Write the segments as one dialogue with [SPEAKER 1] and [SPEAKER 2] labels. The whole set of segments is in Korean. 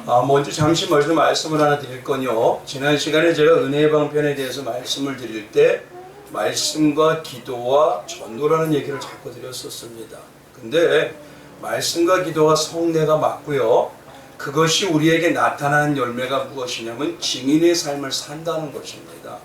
[SPEAKER 1] 먼저 잠시 말씀을 하나 드릴 건요. 지난 시간에 제가 은혜의 방편에 대해서 말씀을 드릴 때 말씀과 기도와 전도라는 얘기를 자꾸 드렸었습니다. 근데 말씀과 기도와 성례가 맞고요. 그것이 우리에게 나타나는 열매가 무엇이냐면 증인의 삶을 산다는 것입니다.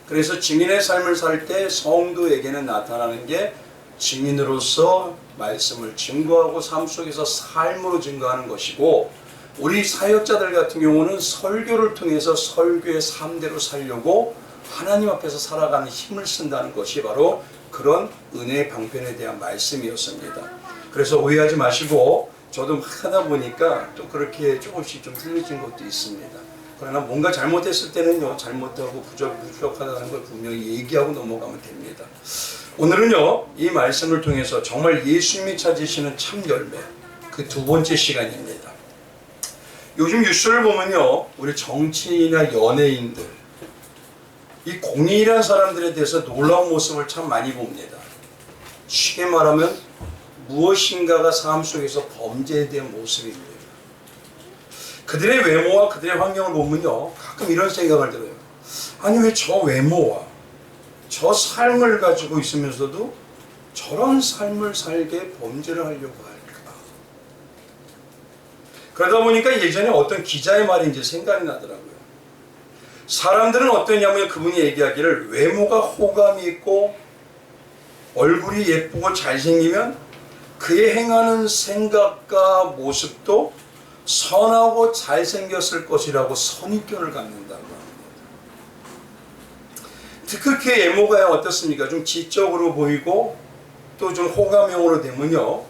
[SPEAKER 1] 그래서 증인의 삶을 살 때 성도에게는 나타나는 게 증인으로서 말씀을 증거하고 삶 속에서 삶으로 증거하는 것이고, 우리 사역자들 같은 경우는 설교를 통해서 설교의 삶대로 살려고 하나님 앞에서 살아가는 힘을 쓴다는 것이 바로 그런 은혜의 방편에 대한 말씀이었습니다. 그래서 오해하지 마시고, 저도 막 하다 보니까 또 그렇게 조금씩 좀 틀려진 것도 있습니다. 그러나 뭔가 잘못했을 때는요, 잘못하고 부족하다는 걸 분명히 얘기하고 넘어가면 됩니다. 오늘은요, 이 말씀을 통해서 정말 예수님이 찾으시는 참 열매, 그 두 번째 시간입니다. 요즘 뉴스를 보면요, 우리 정치인이나 연예인들, 이 공익이라는 사람들에 대해서 놀라운 모습을 참 많이 봅니다. 쉽게 말하면 무엇인가가 삶 속에서 범죄에 대한 모습입니다. 그들의 외모와 그들의 환경을 보면요, 가끔 이런 생각을 들어요. 아니, 왜 저 외모와 저 삶을 가지고 있으면서도 저런 삶을 살게 범죄를 하려고 할까? 그러다 보니까 예전에 어떤 기자의 말이 이제 생각이 나더라고요. 사람들은 어떠냐면 그분이 얘기하기를 외모가 호감이 있고 얼굴이 예쁘고 잘생기면 그의 행하는 생각과 모습도 선하고 잘생겼을 것이라고 선입견을 갖는다고 합니다. 특히 외모가 어떻습니까? 좀 지적으로 보이고 또 좀 호감형으로 되면요,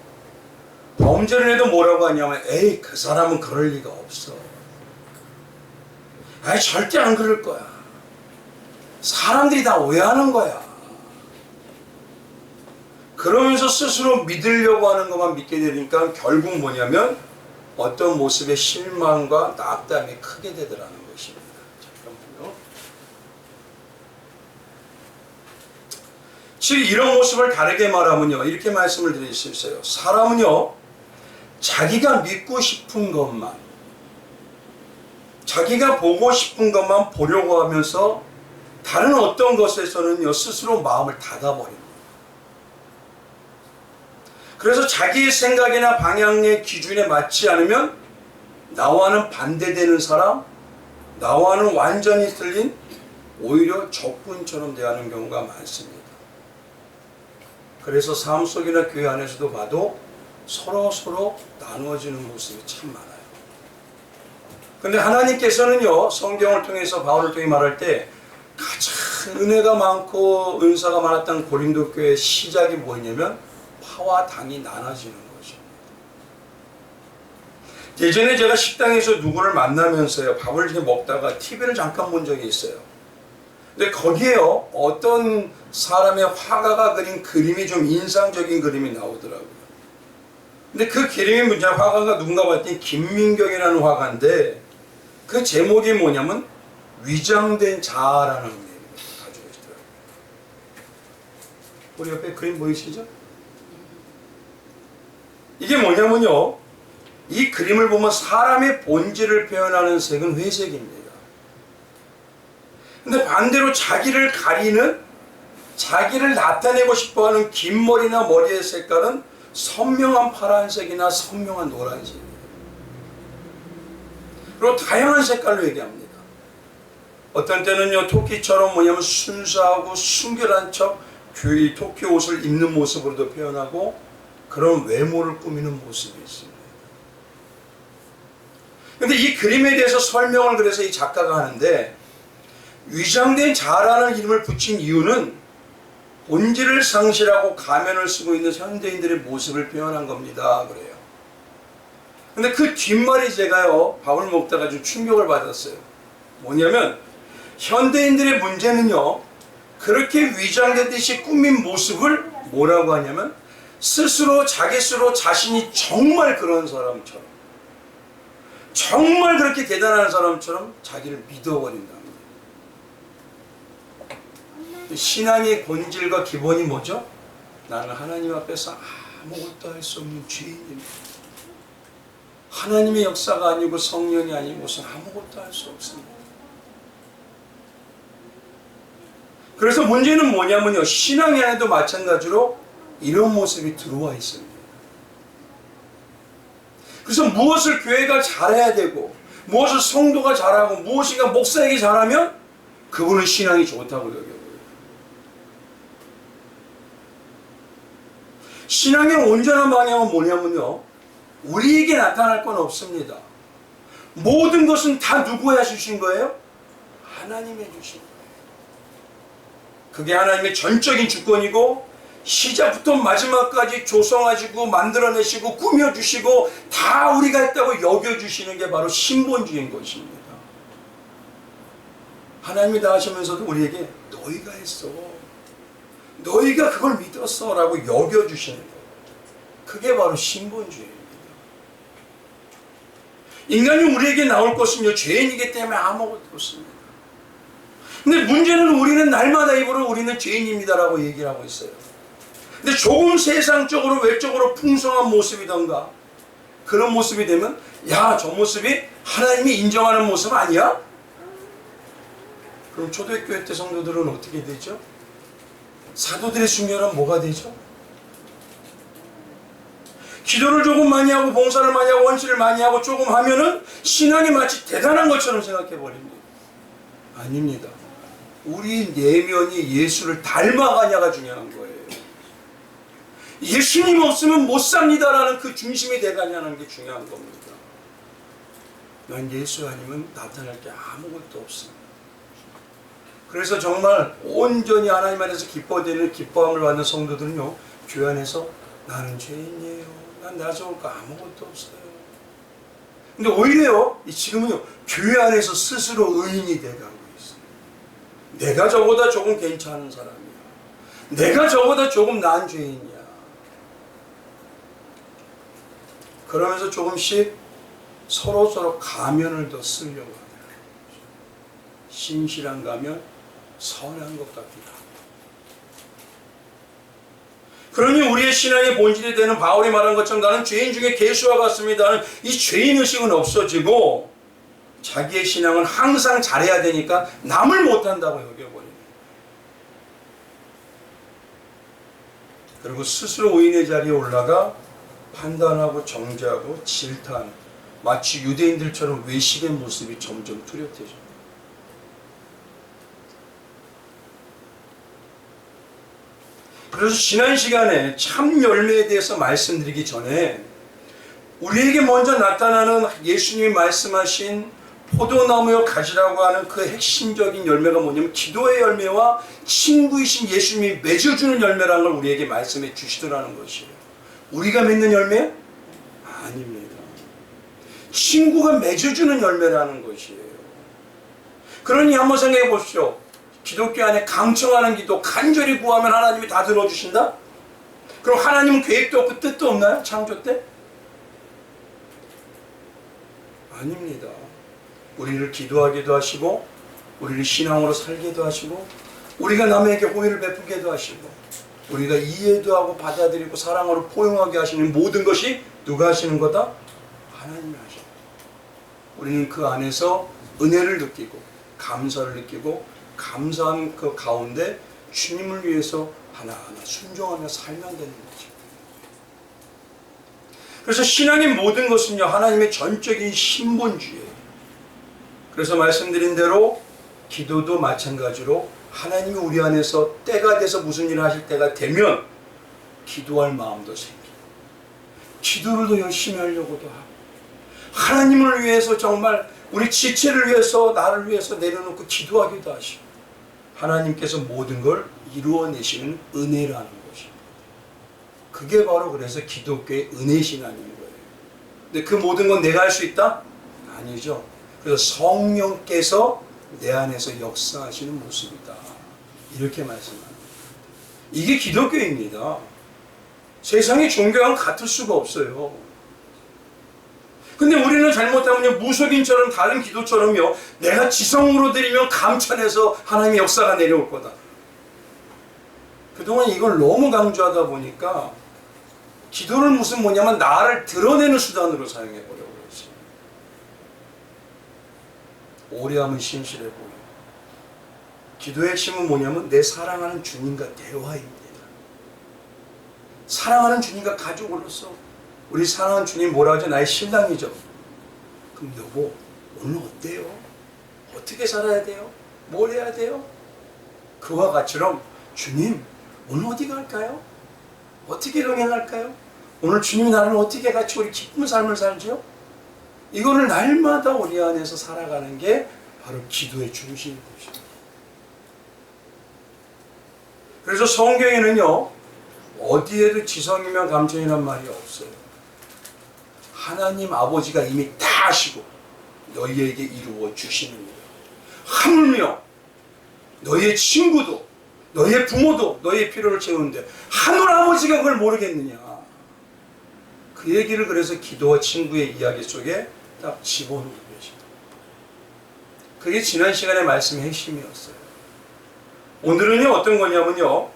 [SPEAKER 1] 범죄를 해도 뭐라고 하냐면, 에이, 그 사람은 그럴 리가 없어. 아이, 절대 안 그럴 거야. 사람들이 다 오해하는 거야. 그러면서 스스로 믿으려고 하는 것만 믿게 되니까 결국 뭐냐면 어떤 모습의 실망과 낙담이 크게 되더라는 것입니다. 잠깐만요. 즉 이런 모습을 다르게 말하면요, 이렇게 말씀을 드릴 수 있어요. 사람은요, 자기가 믿고 싶은 것만, 자기가 보고 싶은 것만 보려고 하면서 다른 어떤 것에서는요, 스스로 마음을 닫아버립니다. 그래서 자기의 생각이나 방향의 기준에 맞지 않으면 나와는 반대되는 사람, 나와는 완전히 틀린 오히려 적군처럼 대하는 경우가 많습니다. 그래서 삶 속이나 교회 안에서도 봐도 서로 나누어지는 모습이 참 많아요. 근데 하나님께서는요, 성경을 통해서 바울을 통해 말할 때 가장 은혜가 많고 은사가 많았던 고린도 교회의 시작이 뭐였냐면 파와 당이 나눠지는 것입니다. 예전에 제가 식당에서 누구를 만나면서요, 밥을 이렇게 먹다가 TV를 잠깐 본 적이 있어요. 근데 거기에요, 어떤 사람의 화가가 그린 그림이 좀 인상적인 그림이 나오더라고요. 근데 그 그림의 문제, 화가가 누군가 봤더니 김민경이라는 화가인데 그 제목이 뭐냐면 위장된 자아라는 의미를 가지고 있더라고요. 우리 옆에 그림 보이시죠? 이게 뭐냐면요, 이 그림을 보면 사람의 본질을 표현하는 색은 회색입니다. 근데 반대로 자기를 가리는, 자기를 나타내고 싶어하는 긴 머리나 머리의 색깔은 선명한 파란색이나 선명한 노란색입니다. 그리고 다양한 색깔로 얘기합니다. 어떤 때는요, 토끼처럼 뭐냐면 순수하고 순결한 척 토끼 옷을 입는 모습으로도 표현하고 그런 외모를 꾸미는 모습이 있습니다. 근데 이 그림에 대해서 설명을 그래서 이 작가가 하는데, 위장된 자라는 이름을 붙인 이유는 본질을 상실하고 가면을 쓰고 있는 현대인들의 모습을 표현한 겁니다. 그래요. 근데 그 뒷말이 제가요, 밥을 먹다가 좀 충격을 받았어요. 뭐냐면 현대인들의 문제는요, 그렇게 위장되듯이 꾸민 모습을 뭐라고 하냐면 스스로 자기 스스로 자신이 정말 그런 사람처럼, 정말 그렇게 대단한 사람처럼 자기를 믿어버린다. 신앙의 본질과 기본이 뭐죠? 나는 하나님 앞에서 아무것도 할 수 없는 죄인입니다. 하나님의 역사가 아니고 성령이 아니고서는 아무것도 할 수 없습니다. 그래서 문제는 뭐냐면요, 신앙 안에도 마찬가지로 이런 모습이 들어와 있습니다. 그래서 무엇을 교회가 잘해야 되고, 무엇을 성도가 잘하고, 무엇인가 목사에게 잘하면 그분은 신앙이 좋다고 여겨요. 신앙의 온전한 방향은 뭐냐면요, 우리에게 나타날 건 없습니다. 모든 것은 다 누구야 주신 거예요? 하나님의 주신 거예요. 그게 하나님의 전적인 주권이고, 시작부터 마지막까지 조성하시고 만들어내시고 꾸며주시고 다 우리가 했다고 여겨주시는 게 바로 신본주의인 것입니다. 하나님이 다 하시면서도 우리에게 너희가 했어, 너희가 그걸 믿었어 라고 여겨주시는 거예요. 그게 바로 신본주의입니다. 인간이 우리에게 나올 것은요, 죄인이기 때문에 아무것도 없습니다. 근데 문제는 우리는 날마다 입으로 우리는 죄인입니다라고 얘기를 하고 있어요. 근데 조금 세상적으로 외적으로 풍성한 모습이던가 그런 모습이 되면, 야, 저 모습이 하나님이 인정하는 모습 아니야? 그럼 초대교회 때 성도들은 어떻게 되죠? 사도들의 순결은 뭐가 되죠? 기도를 조금 많이 하고 봉사를 많이 하고 원시를 많이 하고 조금 하면은 신앙이 마치 대단한 것처럼 생각해 버립니다. 아닙니다. 우리 내면이 예수를 닮아가냐가 중요한 거예요. 예수님 없으면 못 삽니다라는 그 중심이 돼가냐는 게 중요한 겁니다. 난 예수 아니면 나타날 게 아무것도 없습니다. 그래서 정말 온전히 하나님 안에서 기뻐함을 받는 성도들은요, 교회 안에서 나는 죄인이에요, 난 나 좋을 거 아무것도 없어요. 근데 오히려요, 지금은요, 교회 안에서 스스로 의인이 돼가고 있어요. 내가 저보다 조금 괜찮은 사람이야, 내가 저보다 조금 나은 죄인이야. 그러면서 조금씩 서로 가면을 더 쓰려고 하는 거죠. 신실한 가면, 선한 것 같기도 하고. 그러니 우리의 신앙의 본질이 되는 바울이 말한 것처럼 나는 죄인 중에 개수와 같습니다는 이 죄인의식은 없어지고, 자기의 신앙은 항상 잘해야 되니까 남을 못한다고 여겨버립니다. 그리고 스스로 의인의 자리에 올라가 판단하고 정죄하고 질타하는, 마치 유대인들처럼 외식의 모습이 점점 뚜렷해집니다. 그래서 지난 시간에 참 열매에 대해서 말씀드리기 전에 우리에게 먼저 나타나는 예수님이 말씀하신 포도나무여 가지라고 하는 그 핵심적인 열매가 뭐냐면 기도의 열매와 친구이신 예수님이 맺어주는 열매라는 걸 우리에게 말씀해 주시더라는 것이에요. 우리가 맺는 열매? 아닙니다. 친구가 맺어주는 열매라는 것이에요. 그러니 한번 생각해 보십시오. 기독교 안에 강청하는 기도, 간절히 구하면 하나님이 다 들어주신다? 그럼 하나님은 계획도 없고 뜻도 없나요? 창조 때? 아닙니다. 우리를 기도하기도 하시고, 우리를 신앙으로 살기도 하시고, 우리가 남에게 호의를 베푸기도 하시고, 우리가 이해도 하고 받아들이고 사랑으로 포용하게 하시는 모든 것이 누가 하시는 거다? 하나님이 하십니다. 우리는 그 안에서 은혜를 느끼고 감사를 느끼고 감사한 그 가운데 주님을 위해서 하나하나 순종하며 살면 되는 거죠. 그래서 신앙의 모든 것은요, 하나님의 전적인 신본주의예요. 그래서 말씀드린 대로 기도도 마찬가지로 하나님이 우리 안에서 때가 돼서 무슨 일을 하실 때가 되면 기도할 마음도 생기고, 기도를 더 열심히 하려고도 하고, 하나님을 위해서 정말 우리 지체를 위해서 나를 위해서 내려놓고 기도하기도 하시고, 하나님께서 모든 걸 이루어내시는 은혜라는 것입니다. 그게 바로 그래서 기독교의 은혜신앙인 거예요. 근데 그 모든 건 내가 할 수 있다? 아니죠. 그래서 성령께서 내 안에서 역사하시는 모습이다, 이렇게 말씀합니다. 이게 기독교입니다. 세상의 종교와는 같을 수가 없어요. 근데 우리는 잘못하면 무속인처럼 다른 기도처럼요, 내가 지성으로 드리면 감천해서 하나님의 역사가 내려올 거다. 그동안 이걸 너무 강조하다 보니까 기도를 무슨 뭐냐면 나를 드러내는 수단으로 사용해버려요. 오래하면 신실해 보여. 기도의 핵심은 뭐냐면 내 사랑하는 주님과 대화입니다. 사랑하는 주님과 가족으로서 우리 사랑하는 주님 뭐라 하죠? 나의 신랑이죠. 그럼 여보 오늘 어때요? 어떻게 살아야 돼요? 뭘 해야 돼요? 그와 같이럼 주님 오늘 어디 갈까요? 어떻게 동행할까요? 오늘 주님이 나를 어떻게 같이 우리 기쁜 삶을 살죠? 이거를 날마다 우리 안에서 살아가는 게 바로 기도의 중심인 것입니다. 그래서 성경에는요 어디에도 지성이며 감정이란 말이 없어요. 하나님 아버지가 이미 다 아시고 너희에게 이루어 주시는 거예요. 하물며 너희의 친구도 너희의 부모도 너희의 필요를 채우는데 하늘 아버지가 그걸 모르겠느냐. 그 얘기를 그래서 기도와 친구의 이야기 속에 딱 집어넣고 계십니다. 그게 지난 시간의 말씀의 핵심이었어요. 오늘은요 어떤 거냐면요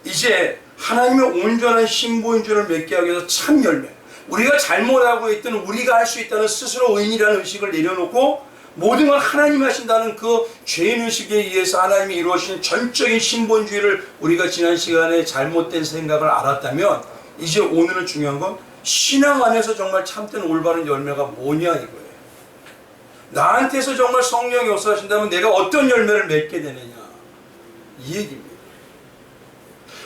[SPEAKER 1] 이제 하나님의 온전한 신부인 줄을 맺게 하기 위해서 참 열매, 우리가 잘못하고 있던 우리가 할 수 있다는 스스로 의인이라는 의식을 내려놓고 모든 걸 하나님이 하신다는 그 죄인의식에 의해서 하나님이 이루어진 전적인 신본주의를 우리가 지난 시간에 잘못된 생각을 알았다면 이제 오늘은 중요한 건 신앙 안에서 정말 참된 올바른 열매가 뭐냐 이거예요. 나한테서 정말 성령이 역사하신다면 내가 어떤 열매를 맺게 되느냐 이 얘기입니다.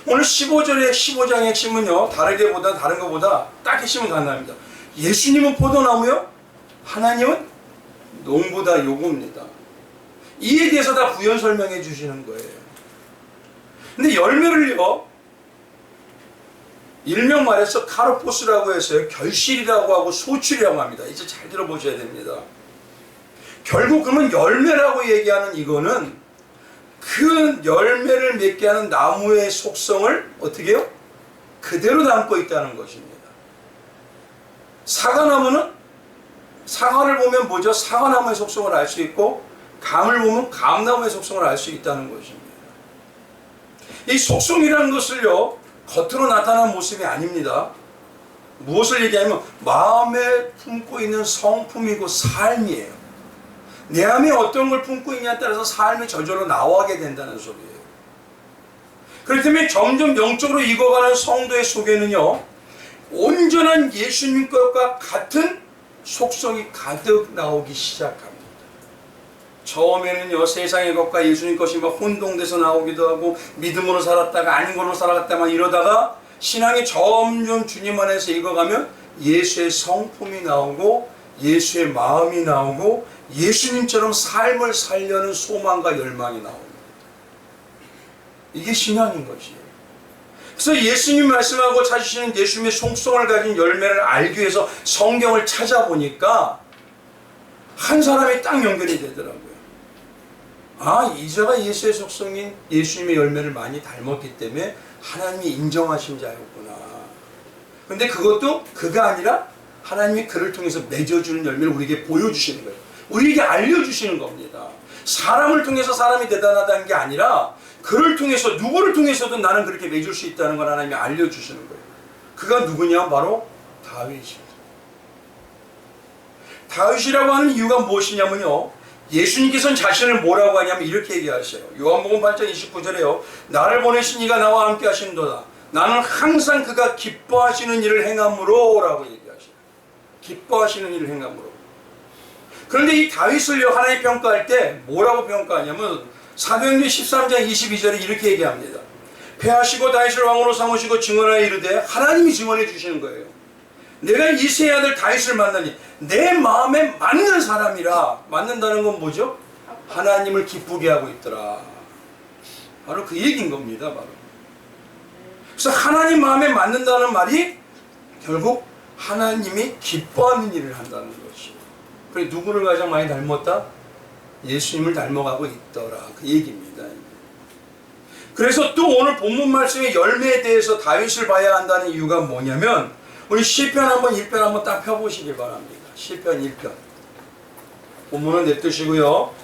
[SPEAKER 1] 오늘 15장의 핵심은요 다른 것보다 딱 핵심은 간단합니다. 예수님은 포도나무요 하나님은 농부다 요겁니다. 이에 대해서 다 부연 설명해 주시는 거예요. 근데 열매를요 일명 말해서 카르포스라고 해서요 결실이라고 하고 소출이라고 합니다. 이제 잘 들어보셔야 됩니다. 결국 그러면 열매라고 얘기하는 이거는 그 열매를 맺게 하는 나무의 속성을 어떻게 해요? 그대로 담고 있다는 것입니다. 사과나무는 사과를 보면 뭐죠? 사과나무의 속성을 알 수 있고 감을 보면 감나무의 속성을 알 수 있다는 것입니다. 이 속성이라는 것을요 겉으로 나타난 모습이 아닙니다. 무엇을 얘기하면 마음에 품고 있는 성품이고 삶이에요. 내 안에 어떤 걸 품고 있냐에 따라서 삶이 저절로 나오게 된다는 소리예요. 그렇기 때문에 점점 영적으로 익어가는 성도의 속에는요 온전한 예수님 것과 같은 속성이 가득 나오기 시작합니다. 처음에는요 세상의 것과 예수님 것이 막 혼동돼서 나오기도 하고 믿음으로 살았다가 아닌 걸로 살아갔다가 이러다가 신앙이 점점 주님 안에서 익어가면 예수의 성품이 나오고 예수의 마음이 나오고 예수님처럼 삶을 살려는 소망과 열망이 나옵니다. 이게 신앙인 것이에요. 그래서 예수님 말씀하고 찾으시는 예수님의 속성을 가진 열매를 알기 위해서 성경을 찾아보니까 한 사람이 딱 연결이 되더라고요. 아, 이자가 예수의 속성인 예수님의 열매를 많이 닮았기 때문에 하나님이 인정하신 자였구나. 근데 그것도 그가 아니라 하나님이 그를 통해서 맺어주는 열매를 우리에게 보여주시는 거예요. 우리에게 알려주시는 겁니다. 사람을 통해서 사람이 대단하다는 게 아니라 그를 통해서 누구를 통해서든 나는 그렇게 맺을 수 있다는 걸 하나님이 알려주시는 거예요. 그가 누구냐? 바로 다윗입니다. 다윗이라고 하는 이유가 무엇이냐면요 예수님께서는 자신을 뭐라고 하냐면 이렇게 얘기하셔요. 요한복음 8장 29절에요 나를 보내신 이가 나와 함께 하시는도다. 나는 항상 그가 기뻐하시는 일을 행함으로 라고 얘기하셔요. 기뻐하시는 일을 행함으로. 그런데 이 다윗을요 하나님 평가할 때 뭐라고 평가하냐면 사도행전 13장 22절에 이렇게 얘기합니다. 패하시고 다윗을 왕으로 삼으시고 증언하여 이르되 하나님이 증언해 주시는 거예요. 내가 이새의 아들 다윗을 만나니 내 마음에 맞는 사람이라. 맞는다는 건 뭐죠? 하나님을 기쁘게 하고 있더라. 바로 그 얘기인 겁니다. 바로. 그래서 하나님 마음에 맞는다는 말이 결국 하나님이 기뻐하는 일을 한다는 것이에요. 그래 누구를 가장 많이 닮았다? 예수님을 닮아가고 있더라. 그 얘기입니다. 그래서 또 오늘 본문 말씀의 열매에 대해서 다윗을 봐야 한다는 이유가 뭐냐면 우리 시편 한번 1편 한번 딱 펴보시기 바랍니다. 시편 1편. 본문은 냅두시고요.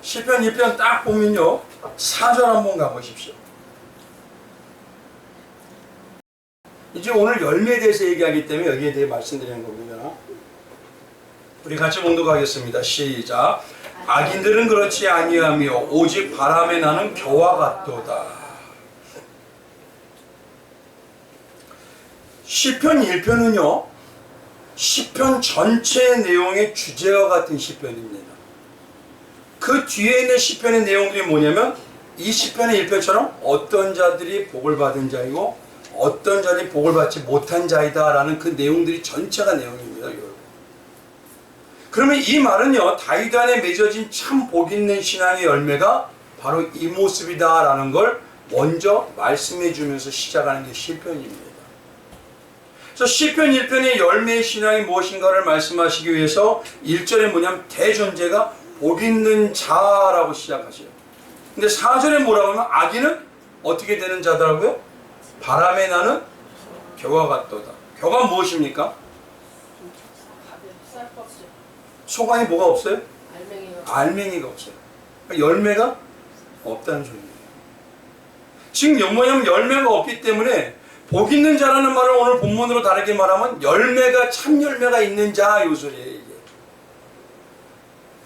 [SPEAKER 1] 시편 1편 딱 보면요 4절 한번 가보십시오. 이제 오늘 열매에 대해서 얘기하기 때문에 여기에 대해 말씀드리는 겁니다. 우리 같이 봉독하겠습니다. 시작. 악인들은 그렇지 아니하며 오직 바람에 나는 겨와 같도다. 시편 1편은요 시편 전체 내용의 주제와 같은 시편입니다. 그 뒤에 있는 시편의 내용들이 뭐냐면 이 시편의 1편처럼 어떤 자들이 복을 받은 자이고 어떤 자들이 복을 받지 못한 자이다 라는 그 내용들이 전체가 내용입니다. 그러면 이 말은요 다윗 안에 맺어진 참 복 있는 신앙의 열매가 바로 이 모습이다 라는 걸 먼저 말씀해 주면서 시작하는 게 시편입니다. 그래서 시편 1편의 열매의 신앙이 무엇인가를 말씀하시기 위해서 1절에 뭐냐면 대존재가 복 있는 자라고 시작하셔요. 근데 4절에 뭐라고 하면 악인은 어떻게 되는 자더라고요? 바람에 나는 겨와 같도다. 겨가 무엇입니까? 속안에 뭐가 없어요? 알맹이가 없어요. 그러니까 열매가 없다는 소리예요. 지금 뭐냐면 열매가 없기 때문에 복 있는 자라는 말을 오늘 본문으로 다르게 말하면 열매가 참 열매가 있는 자 요 소리예요. 이게.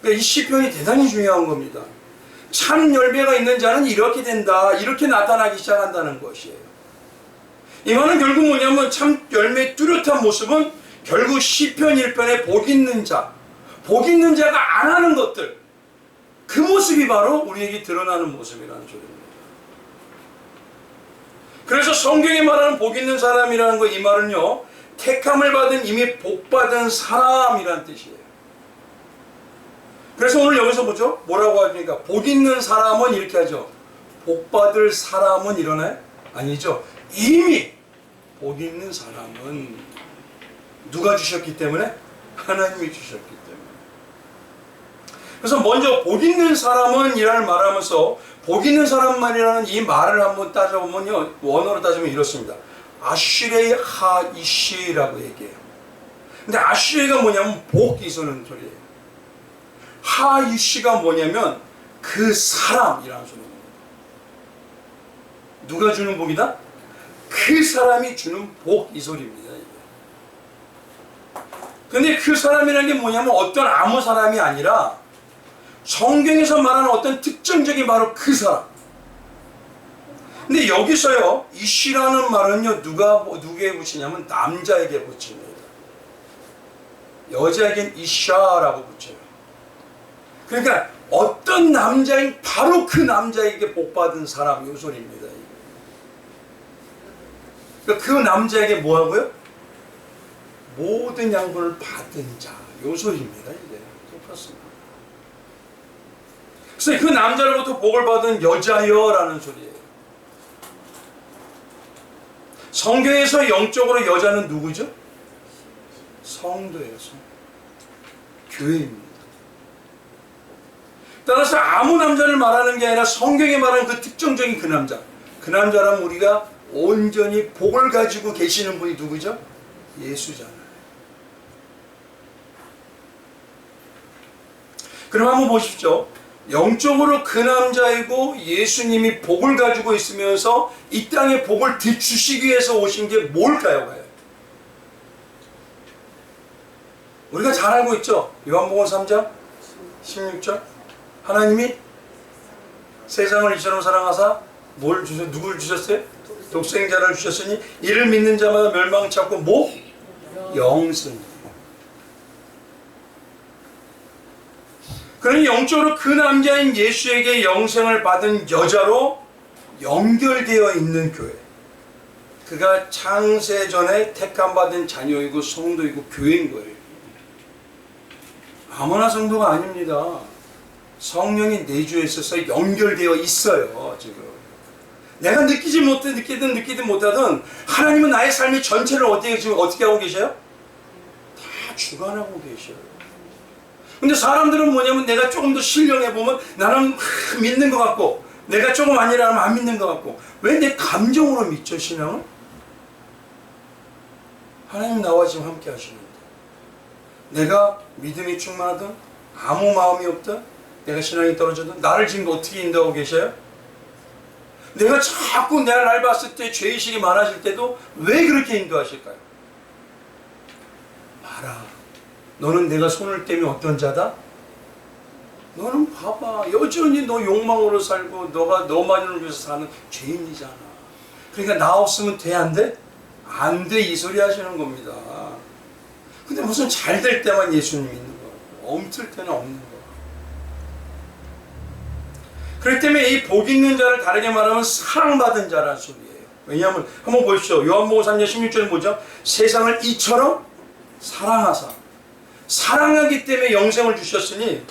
[SPEAKER 1] 그러니까 이 시편이 대단히 중요한 겁니다. 참 열매가 있는 자는 이렇게 된다. 이렇게 나타나기 시작한다는 것이에요. 이 말은 결국 뭐냐면 참 열매의 뚜렷한 모습은 결국 시편 1편의 복 있는 자, 복 있는 자가 안 하는 것들, 그 모습이 바로 우리에게 드러나는 모습이라는 소리입니다. 그래서 성경이 말하는 복 있는 사람이라는 거, 이 말은요 택함을 받은 이미 복 받은 사람이라는 뜻이에요. 그래서 오늘 여기서 보죠. 뭐라고 하니까 복 있는 사람은 이렇게 하죠. 복 받을 사람은 이러나요? 아니죠. 이미 복 있는 사람은 누가 주셨기 때문에? 하나님이 주셨기 때문에. 그래서 먼저 복 있는 사람은 이라는 말을 하면서 복 있는 사람만이라는 이 말을 한번 따져보면요 원어로 따지면 이렇습니다. 아슈레이 하이시라고 얘기해요. 근데 아슈레이가 뭐냐면 복이 쏘는 소리예요. 하이시가 뭐냐면 그 사람이라는 소리입니다. 누가 주는 복이다? 그 사람이 주는 복 이 소리입니다. 근데 그 사람이라는 게 뭐냐면 어떤 아무 사람이 아니라 성경에서 말하는 어떤 특정적인 바로 그 사람. 근데 여기서요 이시라는 말은요 누구에게 붙이냐면 남자에게 붙입니다. 여자에겐 이샤라고 붙여요. 그러니까 어떤 남자인 바로 그 남자에게 복받은 사람 요 소리입니다. 그러니까 그 남자에게 뭐하고요? 모든 양분을 받은 자 요 소리입니다. 이게 똑같습니다. 그래서 그 남자로부터 복을 받은 여자여 라는 소리예요. 성경에서 영적으로 여자는 누구죠? 성도예요. 교회입니다. 따라서 아무 남자를 말하는 게 아니라 성경에 말하는 그 특정적인 그 남자, 그 남자라면 우리가 온전히 복을 가지고 계시는 분이 누구죠? 예수잖아요. 그럼 한번 보십시오. 영적으로 그 남자이고 예수님이 복을 가지고 있으면서 이 땅에 복을 주시기 위해서 오신 게 뭘까요? 우리가 잘 알고 있죠? 요한복음 3장 16절 하나님이 세상을 이처럼 사랑하사 누구를 주셨어요? 독생자를 주셨으니 이를 믿는 자마다 멸망치 않고 영생. 그러니 영적으로 그 남자인 예수에게 영생을 받은 여자로 연결되어 있는 교회. 그가 창세전에 택함받은 자녀이고 성도이고 교회인 거예요. 아무나 성도가 아닙니다. 성령이 내주에 있어서 연결되어 있어요. 지금 내가 느끼든 못하든 하나님은 나의 삶의 전체를 어떻게 하고 계셔요? 다 주관하고 계셔요. 근데 사람들은 뭐냐면 내가 조금 더 신령해보면 나는 믿는 것 같고 내가 조금 아니라면 안 믿는 것 같고 왜 내 감정으로 믿죠 신앙은? 하나님 나와 지금 함께 하시는데 내가 믿음이 충만하든 아무 마음이 없든 내가 신앙이 떨어져도 나를 지금 어떻게 인도하고 계셔요? 내가 자꾸 내가 날 봤을 때 죄의식이 많아질 때도 왜 그렇게 인도하실까요? 봐라, 너는 내가 손을 떼면 어떤 자다? 너는 봐봐, 여전히 너 욕망으로 살고 너가 너만을 위해서 사는 죄인이잖아. 그러니까 나 없으면 돼, 안 돼? 안 돼, 이 소리 하시는 겁니다. 근데 무슨 잘 될 때만 예수님 있는 거고 엉틀 때는 없는 거. 그렇기 때문에 이 복 있는 자를 다르게 말하면 사랑받은 자라는 소리예요. 왜냐하면 한번 보십시오. 요한복음 3장 16절에 뭐죠? 세상을 이처럼 사랑하사, 사랑하기 때문에 영생을 주셨으니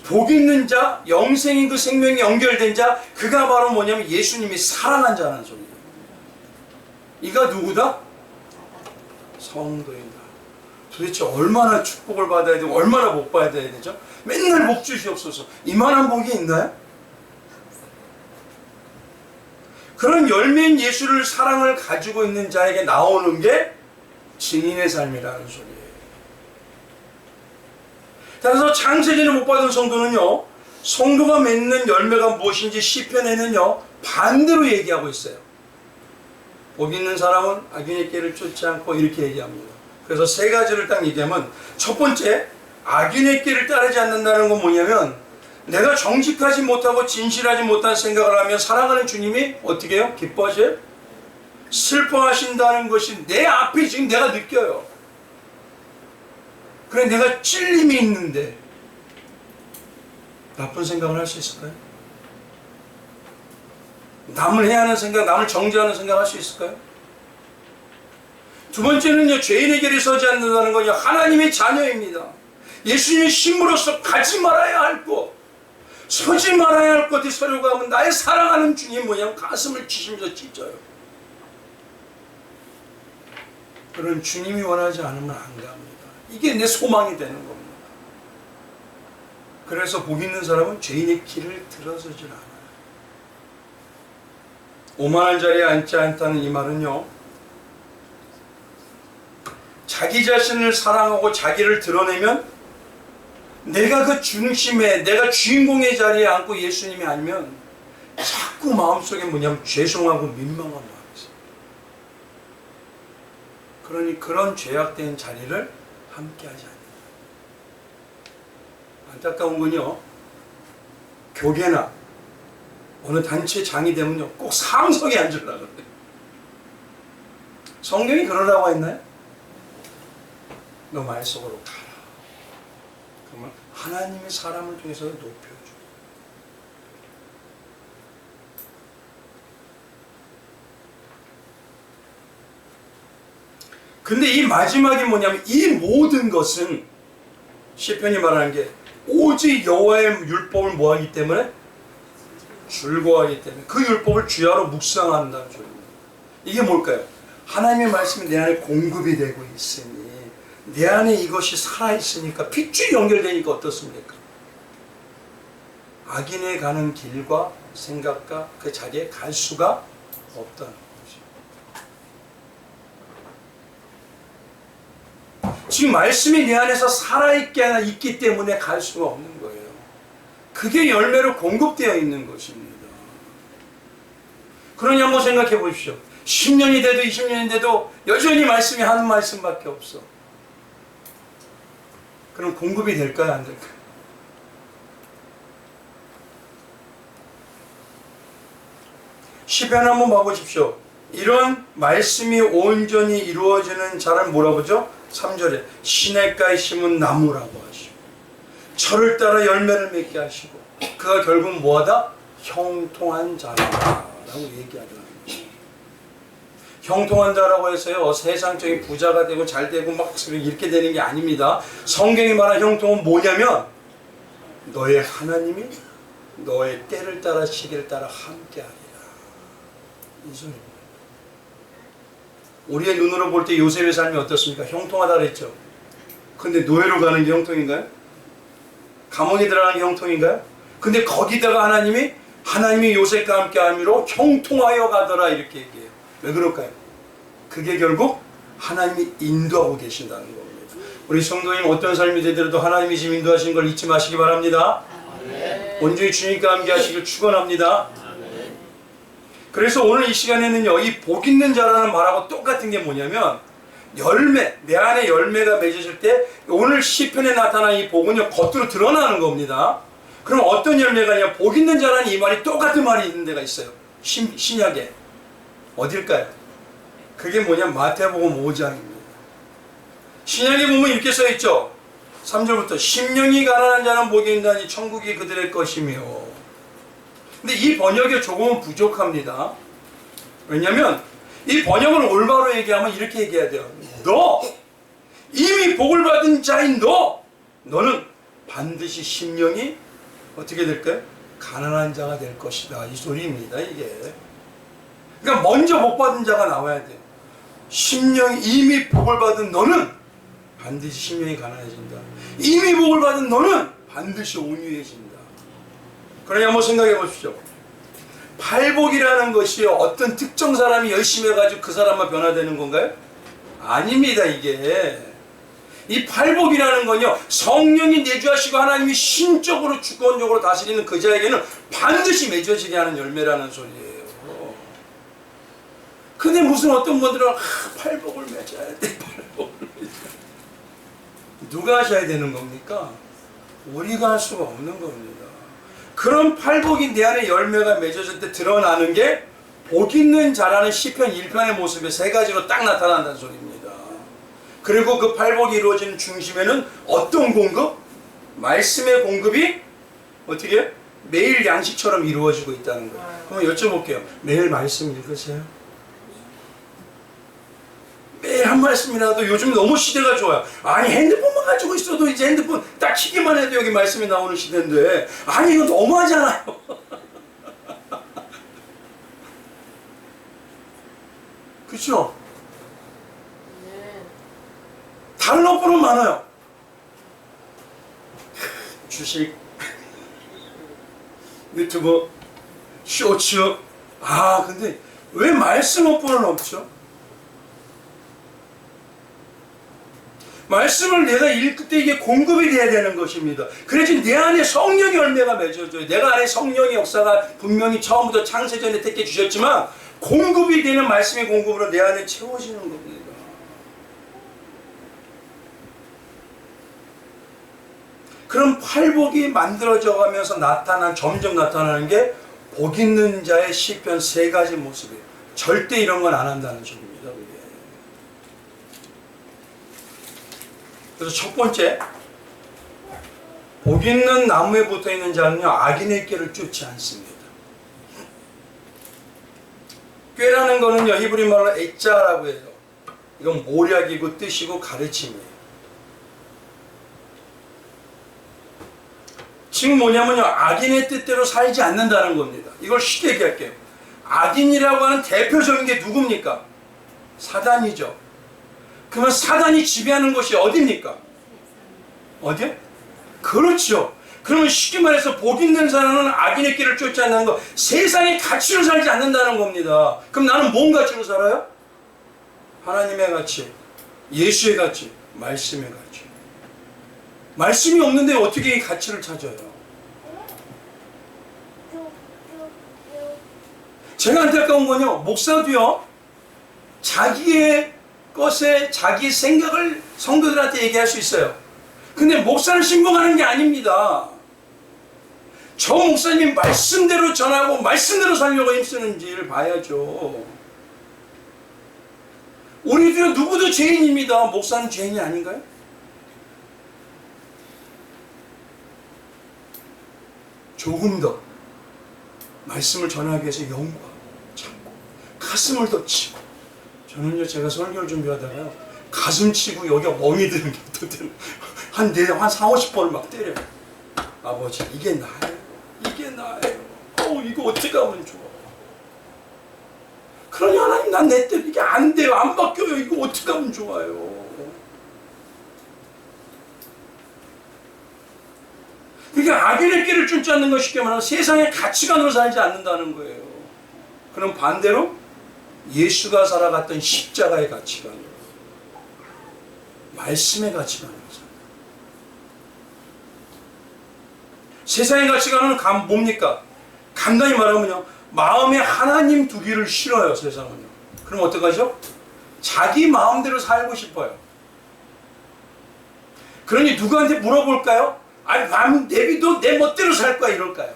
[SPEAKER 1] 복 있는 자, 영생인 그 생명이 연결된 자, 그가 바로 뭐냐면 예수님이 사랑한 자라는 소리예요. 이가 누구다? 성도인다. 도대체 얼마나 축복을 받아야 되고 얼마나 복 받아야 되죠? 맨날 복 주시옵소서. 이만한 복이 있나요? 그런 열매인 예수를 사랑을 가지고 있는 자에게 나오는 게 증인의 삶이라는 소리예요. 따라서 창세기를 못 받은 성도는요, 성도가 맺는 열매가 무엇인지 시편에는요 반대로 얘기하고 있어요. 복 있는 사람은 악인의 길을 쫓지 않고 이렇게 얘기합니다. 그래서 세 가지를 딱 얘기하면, 첫 번째, 악인의 길을 따르지 않는다는 건 뭐냐면, 내가 정직하지 못하고 진실하지 못한 생각을 하면 사랑하는 주님이 어떻게 해요? 기뻐하셔요? 슬퍼하신다는 것이 내 앞에 지금 내가 느껴요. 그래, 내가 찔림이 있는데 나쁜 생각을 할 수 있을까요? 남을 해하는 생각, 남을 정죄하는 생각 할 수 있을까요? 두 번째는요, 죄인의 길에 서지 않는다는 건요, 하나님의 자녀입니다. 예수님의 신부로서 가지 말아야 할 것, 서지 말아야 할 것에 서려고 하면 나의 사랑하는 주님 뭐냐면 가슴을 치시면서 찢어요. 그런 주님이 원하지 않으면 안 갑니다. 이게 내 소망이 되는 겁니다. 그래서 복 있는 사람은 죄인의 길을 들어서질 않아요. 오만한 자리에 앉지 않다는 이 말은요, 자기 자신을 사랑하고 자기를 드러내면 내가 그 중심에, 내가 주인공의 자리에 앉고 예수님이 아니면 자꾸 마음속에 뭐냐면 죄송하고 민망한 마음이 있어요. 그러니 그런 죄악된 자리를 함께하지 않아요. 안타까운 건요, 교계나 어느 단체 장이 되면요 꼭 상석에 앉으려고 그래요. 성경이 그러라고 했나요? 너 말 속으로 가라. 그러면 하나님의 사람을 통해서 높여줘. 근데 이 마지막이 뭐냐면, 이 모든 것은 시편이 말하는 게 오직 여호와의 율법을 뭐하기 때문에? 즐거워하기 때문에. 그 율법을 주야로 묵상한다는 소리입니다. 이게 뭘까요? 하나님의 말씀이 내 안에 공급이 되고 있으니, 내 안에 이것이 살아있으니까, 핏줄이 연결되니까 어떻습니까? 악인의 가는 길과 생각과 그 자리에 갈 수가 없다는 거죠. 지금 말씀이 내 안에서 살아있기 때문에 갈 수가 없는 거예요. 그게 열매로 공급되어 있는 것입니다. 그러니 한번 생각해 보십시오. 10년이 돼도 20년이 돼도 여전히 말씀이 하는 말씀밖에 없어. 그럼 공급이 될까요, 안 될까요? 시편 한번 봐보십시오. 이런 말씀이 온전히 이루어지는 자를 뭐라 보죠? 3절에 시냇가에 심은 나무라고 하시고, 철을 따라 열매를 맺게 하시고, 그가 결국 뭐하다? 형통한 자라고 얘기하더라고요. 형통한 자라고 해서요 세상적인 부자가 되고 잘 되고 막 이렇게 되는 게 아닙니다. 성경이 말하는 형통은 뭐냐면, 너의 하나님이 너의 때를 따라 시기를 따라 함께하리라, 이 소리입니다. 우리의 눈으로 볼 때 요셉의 삶이 어떻습니까? 형통하다 그랬죠. 근데 노예로 가는 게 형통인가요? 감옥에 들어가는 게 형통인가요? 근데 거기다가 하나님이 요셉과 함께함으로 형통하여 가더라 이렇게 얘기해요. 왜 그럴까요? 그게 결국 하나님이 인도하고 계신다는 겁니다. 우리 성도님 어떤 삶이 되더라도 하나님이 지금 인도하시는 걸 잊지 마시기 바랍니다. 온전히 주님과 함께 하시길 축원합니다. 그래서 오늘 이 시간에는요, 이 복 있는 자라는 말하고 똑같은 게 뭐냐면, 열매, 내 안에 열매가 맺어질 때, 오늘 시편에 나타난 이 복은요, 겉으로 드러나는 겁니다. 그럼 어떤 열매가 아니라 복 있는 자라는 이 말이 똑같은 말이 있는 데가 있어요. 신약에. 어딜까요? 그게 뭐냐, 마태복음 5장입니다. 신약에 보면 이렇게 써있죠. 3절부터 심령이 가난한 자는 복이 있나니 천국이 그들의 것이며. 근데 이 번역이 조금은 부족합니다. 왜냐하면 이 번역을 올바로 얘기하면 이렇게 얘기해야 돼요. 너 이미 복을 받은 자인 너는 반드시 심령이 어떻게 될까요? 가난한 자가 될 것이다. 이 소리입니다. 이게. 그러니까 먼저 복 받은 자가 나와야 돼요. 심령이 이미 복을 받은 너는 반드시 심령이 가난해진다. 이미 복을 받은 너는 반드시 온유해진다. 그러니 한번 생각해 보십시오. 팔복이라는 것이 어떤 특정 사람이 열심히 해가지고 그 사람만 변화되는 건가요? 아닙니다. 이게 이 팔복이라는 건요, 성령이 내주하시고 하나님이 신적으로 주권적으로 다스리는 그 자에게는 반드시 맺어지게 하는 열매라는 소리예요. 근데 무슨 어떤 분들은 팔복을 맺어야 돼, 팔복을 맺어야 돼. 누가 하셔야 되는 겁니까? 우리가 할 수가 없는 겁니다. 그런 팔복이 내 안에 열매가 맺어질 때 드러나는 게 복 있는 자라는 시편 1편의 모습에 세 가지로 딱 나타난다는 소리입니다. 그리고 그 팔복이 이루어지는 중심에는 어떤 공급? 말씀의 공급이 어떻게 해요? 매일 양식처럼 이루어지고 있다는 거예요. 그럼 여쭤볼게요. 매일 말씀 읽으세요? 매일 한 말씀이라도. 요즘 너무 시대가 좋아요. 아니 핸드폰만 가지고 있어도 이제 핸드폰 딱 키기만 해도 여기 말씀이 나오는 시대인데, 아니 이건 너무하잖아요. 그렇죠? 다른 어플은 많아요. 주식, 유튜브, 쇼츠. 근데 왜 말씀 어플은 없죠? 말씀을 내가 읽을 때 이게 공급이 돼야 되는 것입니다. 그래야지 내 안에 성령의 열매가 맺어져요. 내가 안에 성령의 역사가 분명히 처음부터 창세전에 택해 주셨지만 공급이 되는 말씀의 공급으로 내 안에 채워지는 겁니다. 그럼 팔복이 만들어져 가면서 점점 나타나는 게 복 있는 자의 시편 세 가지 모습이에요. 절대 이런 건 안 한다는 소리입니다. 그래서 첫 번째, 복 있는 나무에 붙어 있는 자는요, 악인의 길을 쫓지 않습니다. 꾀라는 거는요, 히브리 말로 액자라고 해요. 이건 모략이고 뜻이고 가르침이에요. 지금 뭐냐면요, 악인의 뜻대로 살지 않는다는 겁니다. 이걸 쉽게 얘기할게요. 악인이라고 하는 대표적인 게 누굽니까? 사단이죠. 그러면 사단이 지배하는 것이 어디입니까? 어디요? 그렇죠. 그러면 쉽게 말해서 복 있는 사람은 악인의 길을 쫓지 않는 거, 세상의 가치로 살지 않는다는 겁니다. 그럼 나는 뭔 가치로 살아요? 하나님의 가치, 예수의 가치, 말씀의 가치. 말씀이 없는데 어떻게 이 가치를 찾아요? 제가 안타까운 건요, 목사도요, 자기의 것에 자기 생각을 성도들한테 얘기할 수 있어요. 근데 목사를 신봉하는 게 아닙니다. 저 목사님이 말씀대로 전하고 말씀대로 살려고 힘쓰는지를 봐야죠. 우리도 누구도 죄인입니다. 목사는 죄인이 아닌가요? 조금 더 말씀을 전하기 위해서 영과 참고 가슴을 더 치고. 저는요, 제가 설교를 준비하다가요, 가슴 치고 여기가 멍이 드는 게 어떨 때는 한 4, 50번을 막 때려요. 아버지, 이게 나예요. 이게 나예요. 이거 어떻게 하면 좋아. 그러니 하나님, 난 내 뜻 이게 안 돼요. 안 바뀌어요. 이거 어떻게 하면 좋아요. 그러니까 악인의 길을 쫓지 않는 것, 쉽게 말하면 세상의 가치관으로 살지 않는다는 거예요. 그럼 반대로 예수가 살아갔던 십자가의 가치관으로, 말씀의 가치관으로 살아요. 세상의 가치관은 뭡니까? 간단히 말하면요, 마음에 하나님 두기를 싫어요, 세상은요. 그럼 어떡하죠? 자기 마음대로 살고 싶어요. 그러니 누구한테 물어볼까요? 아니, 남 내비도 내 멋대로 살 거야, 이럴까요?